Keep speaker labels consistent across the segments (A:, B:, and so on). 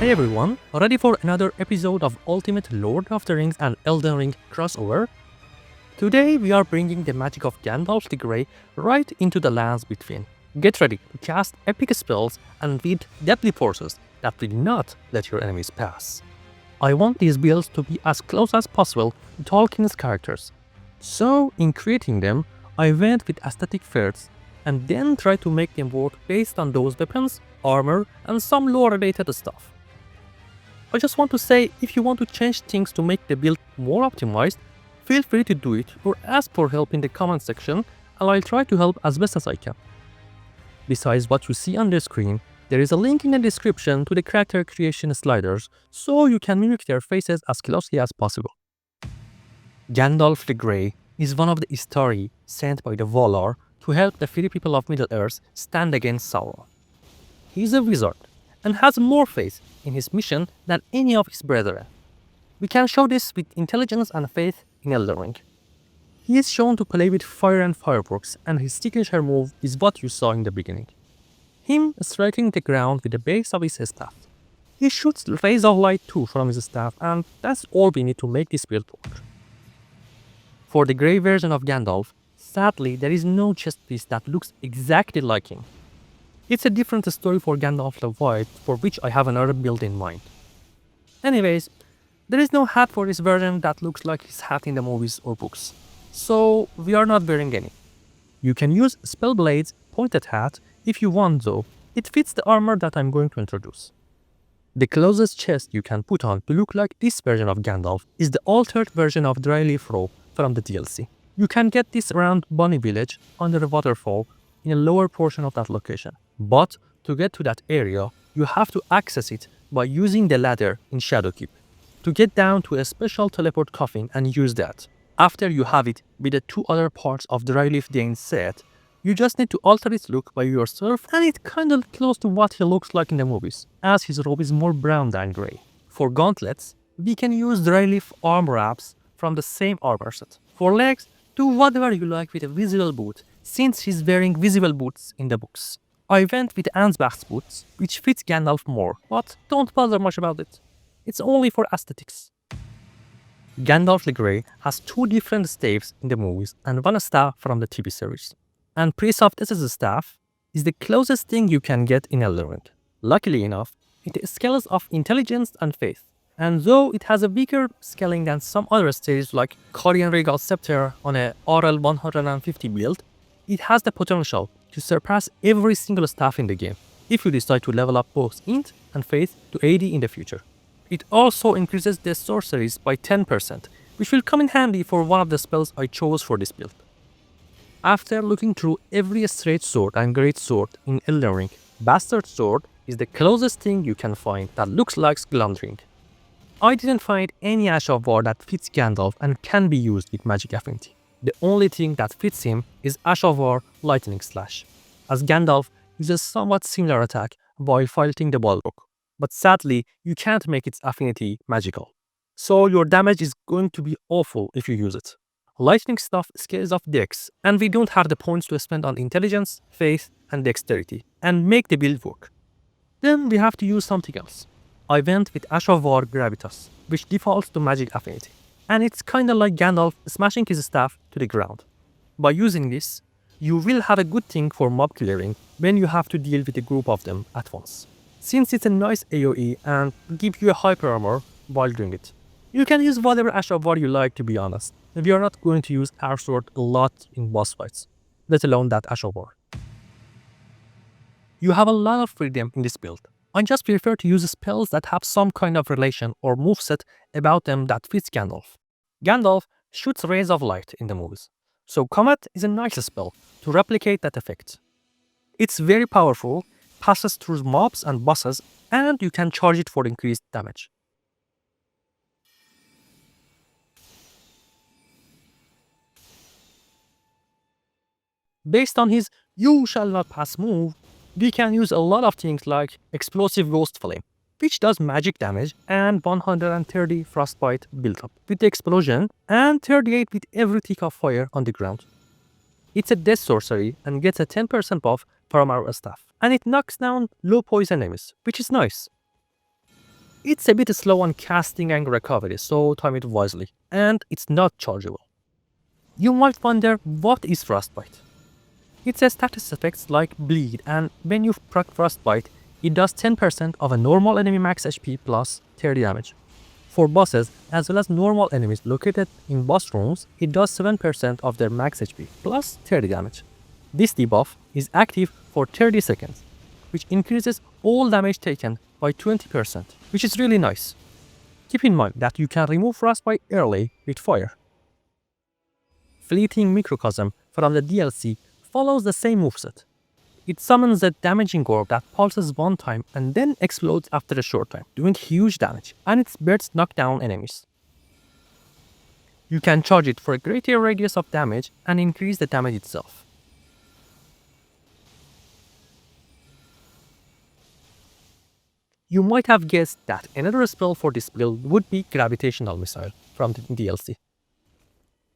A: Hey everyone, ready for another episode of Ultimate Lord of the Rings and Elden Ring crossover? Today we are bringing the magic of Gandalf the Grey right into the lands between. Get ready to cast epic spells and wield deadly forces that will not let your enemies pass. I want these builds to be as close as possible to Tolkien's characters. So in creating them, I went with aesthetic first and then tried to make them work based on those weapons, armor and some lore related stuff. I just want to say, if you want to change things to make the build more optimized, feel free to do it or ask for help in the comment section and I'll try to help as best as I can. Besides what you see on the screen, there is a link in the description to the character creation sliders so you can mimic their faces as closely as possible. Gandalf the Grey is one of the Istari sent by the Valar to help the free people of Middle-earth stand against Sauron. He is a wizard and has more faith in his mission than any of his brethren. We can show this with intelligence and faith in Elden Ring. He is shown to play with fire and fireworks, and his signature move is what you saw in the beginning. Him striking the ground with the base of his staff. He shoots rays of light too from his staff, and that's all we need to make this build work. For the grey version of Gandalf, sadly there is no chest piece that looks exactly like him. It's a different story for Gandalf the White, for which I have another build in mind. Anyways, there is no hat for this version that looks like his hat in the movies or books, so we are not wearing any. You can use Spellblade's pointed hat if you want though, it fits the armor that I'm going to introduce. The closest chest you can put on to look like this version of Gandalf is the altered version of Dryleaf Robe from the DLC. You can get this around Bunny Village under a waterfall in a lower portion of that location. But to get to that area, you have to access it by using the ladder in Shadowkeep. To get down to a special teleport coffin and use that. After you have it with the two other parts of Dryleaf Dane's set, you just need to alter its look by yourself and it's kinda close to what he looks like in the movies, as his robe is more brown than grey. For gauntlets, we can use Dryleaf arm wraps from the same armor set. For legs, do whatever you like with a visible boot, since he's wearing visible boots in the books. I went with Ansbach's boots, which fits Gandalf more, but don't bother much about it. It's only for aesthetics. Gandalf the Grey has two different staves in the movies and one staff from the TV series. And Priest of Death's staff is the closest thing you can get in Elden Ring. Luckily enough, it scales of intelligence and faith. And though it has a weaker scaling than some other staves like Carian Regal Scepter on a RL 150 build, it has the potential to surpass every single staff in the game, if you decide to level up both Int and Faith to 80 in the future. It also increases the sorceries by 10%, which will come in handy for one of the spells I chose for this build. After looking through every straight sword and great sword in Elden Ring, Bastard Sword is the closest thing you can find that looks like Glamdring. I didn't find any Ash of War that fits Gandalf and can be used with magic affinity. The only thing that fits him is Ash of War Lightning Slash, as Gandalf uses somewhat similar attack while fighting the Balrog, but sadly you can't make its affinity magical. So your damage is going to be awful if you use it. Lightning stuff scales off dex, and we don't have the points to spend on intelligence, faith and dexterity, and make the build work. Then we have to use something else. I went with Ash of War Gravitas, which defaults to magic affinity. And it's kinda like Gandalf smashing his staff to the ground. By using this, you will have a good thing for mob clearing when you have to deal with a group of them at once, since it's a nice AoE and give you a hyper armor while doing it. You can use whatever Ash of War you like, to be honest. We are not going to use our sword a lot in boss fights, let alone that Ash of War. You have a lot of freedom in this build. I just prefer to use spells that have some kind of relation or moveset about them that fits Gandalf. Gandalf shoots rays of light in the movies, so Comet is a nice spell to replicate that effect. It's very powerful, passes through mobs and bosses, and you can charge it for increased damage. Based on his "you shall not pass" move, we can use a lot of things like Explosive Ghost Flame, which does magic damage and 130 frostbite build-up with the explosion and 38 with every tick of fire on the ground. It's a death sorcery and gets a 10% buff from our staff, and it knocks down low poison enemies, which is nice. It's a bit slow on casting and recovery, so time it wisely, and it's not chargeable. You might wonder, what is Frostbite? It has status effects like bleed, and when you proc Frostbite, it does 10% of a normal enemy max HP plus 30 damage. For bosses, as well as normal enemies located in boss rooms, it does 7% of their max HP plus 30 damage. This debuff is active for 30 seconds, which increases all damage taken by 20%, which is really nice. Keep in mind that you can remove Frostbite early with fire. Fleeting Microcosm from the DLC follows the same moveset. It summons a damaging orb that pulses one time and then explodes after a short time, doing huge damage, and its bursts knock down enemies. You can charge it for a greater radius of damage and increase the damage itself. You might have guessed that another spell for this build would be Gravitational Missile from the DLC.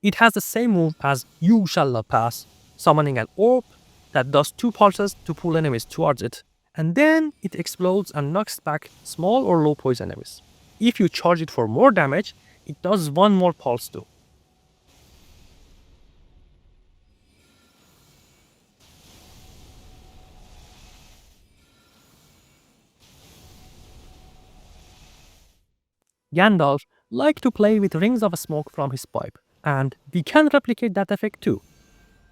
A: It has the same move as You Shall Not Pass, summoning an orb that does 2 pulses to pull enemies towards it, and then it explodes and knocks back small or low poison enemies. If you charge it for more damage, it does 1 more pulse too. Gandalf liked to play with rings of smoke from his pipe, and we can replicate that effect too.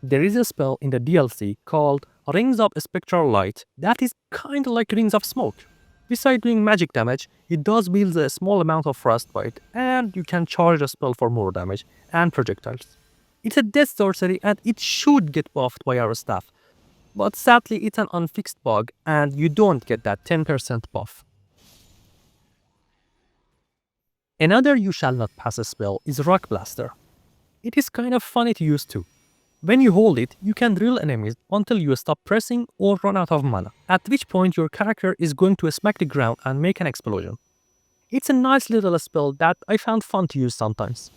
A: There is a spell in the DLC called Rings of Spectral Light that is kinda like Rings of Smoke. Besides doing magic damage, it does wield a small amount of frostbite, and you can charge the spell for more damage and projectiles. It's a death sorcery and it should get buffed by our staff, but sadly it's an unfixed bug and you don't get that 10% buff. Another You Shall Not Pass spell is Rock Blaster. It is kind of funny to use too. When you hold it, you can drill enemies until you stop pressing or run out of mana, at which point your character is going to smack the ground and make an explosion. It's a nice little spell that I found fun to use sometimes.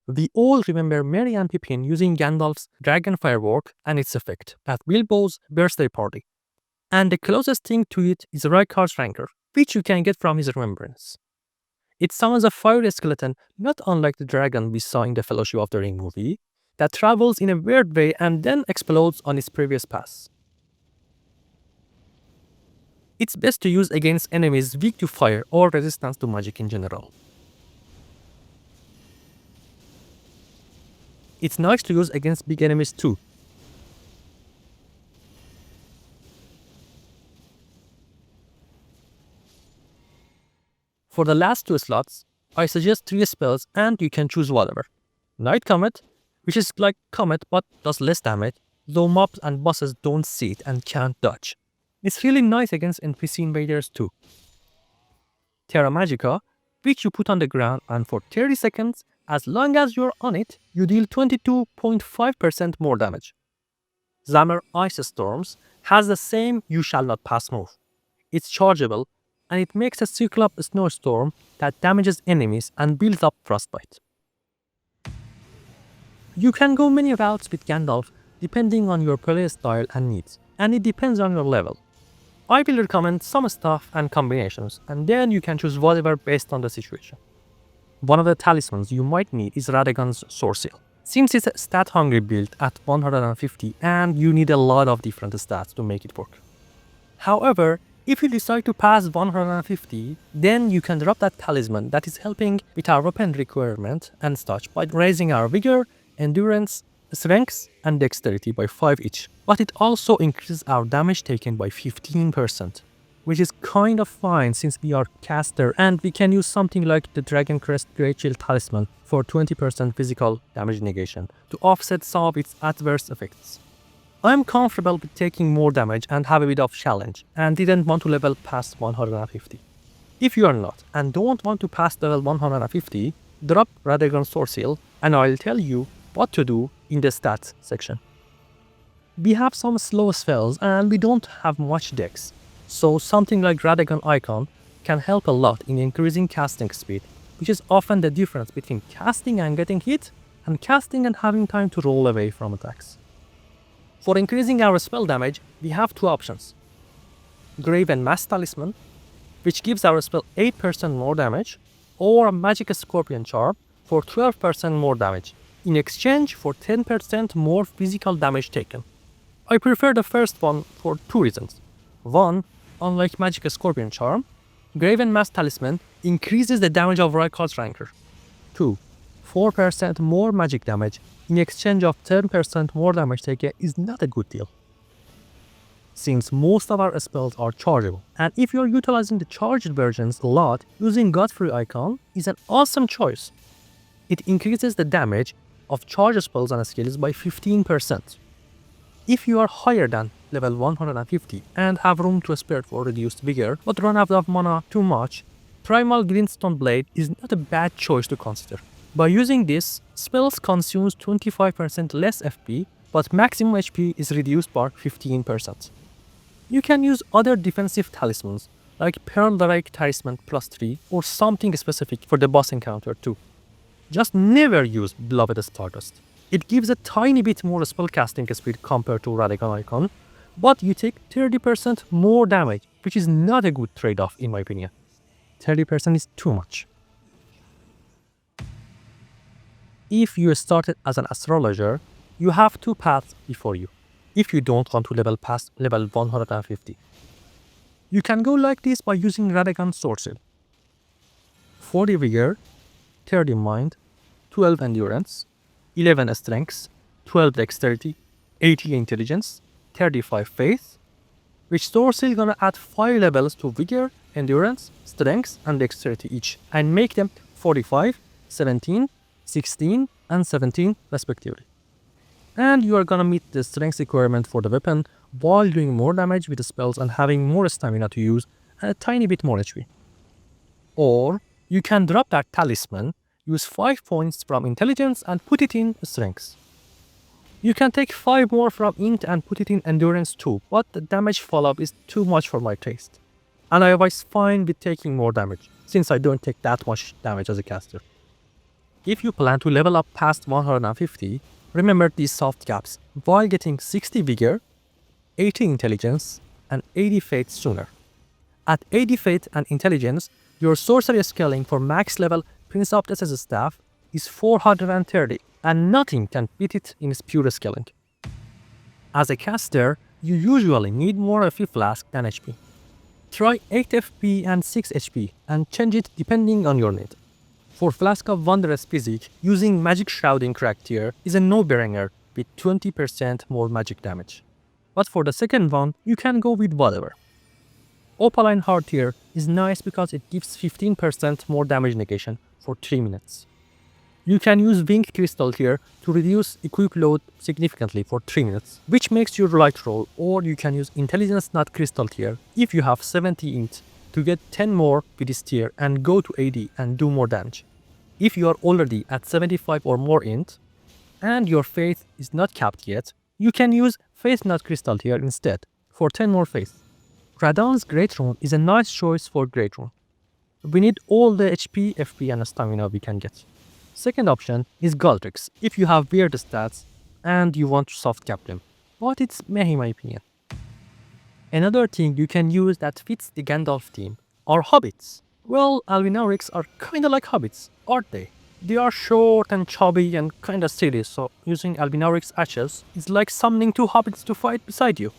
A: We all remember Merry and Pippin using Gandalf's Dragon Firework and its effect at Bilbo's birthday party. And the closest thing to it is Rykard's Rancor, which you can get from his remembrance. It summons a fire skeleton not unlike the dragon we saw in the Fellowship of the Ring movie, that travels in a weird way and then explodes on its previous pass. It's best to use against enemies weak to fire or resistance to magic in general. It's nice to use against big enemies too. For the last 2 slots, I suggest 3 spells and you can choose whatever. Night Comet, which is like Comet but does less damage, though mobs and bosses don't see it and can't dodge. It's really nice against NPC invaders too. Terra Magica, which you put on the ground and for 30 seconds, as long as you're on it, you deal 22.5% more damage. Zamir Ice Storms has the same You Shall Not Pass move. It's chargeable, and it makes a cyclop snowstorm that damages enemies and builds up frostbite. You can go many routes with Gandalf depending on your playstyle and needs, and it depends on your level. I will recommend some stuff and combinations, and then you can choose whatever based on the situation. One of the talismans you might need is Radagon's Sword Seal, since it's a stat-hungry build at 150 and you need a lot of different stats to make it work. However, if you decide to pass 150, then you can drop that talisman that is helping with our weapon requirement and such by raising our vigor, endurance, strength and dexterity by 5 each. But it also increases our damage taken by 15%, which is kind of fine since we are caster and we can use something like the Dragon Crest Great Shield Talisman for 20% physical damage negation to offset some of its adverse effects. I'm comfortable with taking more damage and have a bit of challenge and didn't want to level past 150. If you are not and don't want to pass level 150, drop Radagon's Sword Seal and I'll tell you what to do in the stats section. We have some slow spells and we don't have much dex, so something like Radagon Icon can help a lot in increasing casting speed, which is often the difference between casting and getting hit and casting and having time to roll away from attacks. For increasing our spell damage, we have 2 options. Graven Mass Talisman, which gives our spell 8% more damage, or a Magic Scorpion Charm for 12% more damage, in exchange for 10% more physical damage taken. I prefer the first one for two reasons. One, unlike Magic Scorpion Charm, Graven Mass Talisman increases the damage of Rykard's Rancor. 2. 4% more magic damage in exchange of 10% more damage taken is not a good deal, since most of our spells are chargeable, and if you're utilizing the charged versions a lot, using Godfrey icon is an awesome choice. It increases the damage of charged spells and skills by 15%. If you are higher than level 150 and have room to spare for reduced vigor but run out of mana too much, Primal Glintstone Blade is not a bad choice to consider. By using this, spells consumes 25% less FP, but maximum HP is reduced by 15%. You can use other defensive talismans like Pearl Drake Talisman +3 or something specific for the boss encounter too. Just never use Beloved Stardust. It gives a tiny bit more spellcasting speed compared to Radagon Icon, but you take 30% more damage, which is not a good trade-off in my opinion. 30% is too much. If you started as an astrologer, you have two paths before you, if you don't want to level past level 150. You can go like this by using Radagon Swordsill. 40 Vigor, 30 Mind, 12 Endurance, 11 Strength, 12 Dexterity, 80 Intelligence, 35 Faith, which Swordsill gonna add 5 levels to Vigor, Endurance, Strength and Dexterity each, and make them 45, 17, 16 and 17 respectively. And you are gonna meet the strength requirement for the weapon while doing more damage with the spells and having more stamina to use and a tiny bit more HP. Or you can drop that talisman, use 5 points from intelligence and put it in strength. You can take 5 more from int and put it in endurance too, but the damage follow-up is too much for my taste. And I was fine with taking more damage, since I don't take that much damage as a caster. If you plan to level up past 150, remember these soft caps while getting 60 Vigor, 80 Intelligence and 80 Faith sooner. At 80 Faith and Intelligence, your sorcery scaling for max level Prince of Death's staff is 430 and nothing can beat it in its pure scaling. As a caster, you usually need more FP Flask than HP. Try 8 FP and 6 HP and change it depending on your need. For Flask of Wondrous Physique, using Magic Shroud in Crack tier is a no-brainer with 20% more magic damage. But for the second one, you can go with whatever. Opaline Heart tier is nice because it gives 15% more damage negation for 3 minutes. You can use Wing Crystal tier to reduce equip load significantly for 3 minutes, which makes your light roll, or you can use Intelligence Nut Crystal tier if you have 70 int to get 10 more with this tier and go to 80 and do more damage. If you are already at 75 or more int, and your faith is not capped yet, you can use Faith Nut Crystal tier instead, for 10 more faith. Radagon's Great Rune is a nice choice for Great Rune. We need all the HP, FP and stamina we can get. Second option is Galdrix, if you have weird stats and you want to soft cap them, but it's meh in my opinion. Another thing you can use that fits the Gandalf theme are Hobbits. Well, Albinaurics are kinda like Hobbits, aren't they? They are short and chubby and kinda silly, so using Albinaurics Ashes is like summoning 2 Hobbits to fight beside you.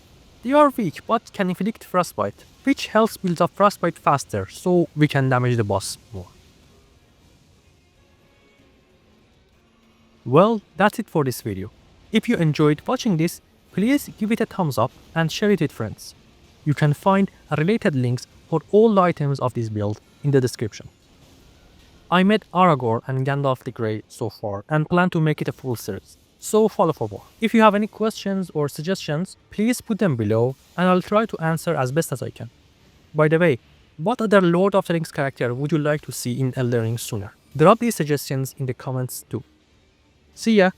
A: They are weak but can inflict Frostbite, which helps build up Frostbite faster so we can damage the boss more. Well, that's it for this video. If you enjoyed watching this, please give it a thumbs up and share it with friends. You can find related links for all the items of this build in the description. I met Aragorn and Gandalf the Grey so far and plan to make it a full series, so follow for more. If you have any questions or suggestions, please put them below and I'll try to answer as best as I can. By the way, what other Lord of the Rings character would you like to see in Elden Ring sooner? Drop these suggestions in the comments too. See ya!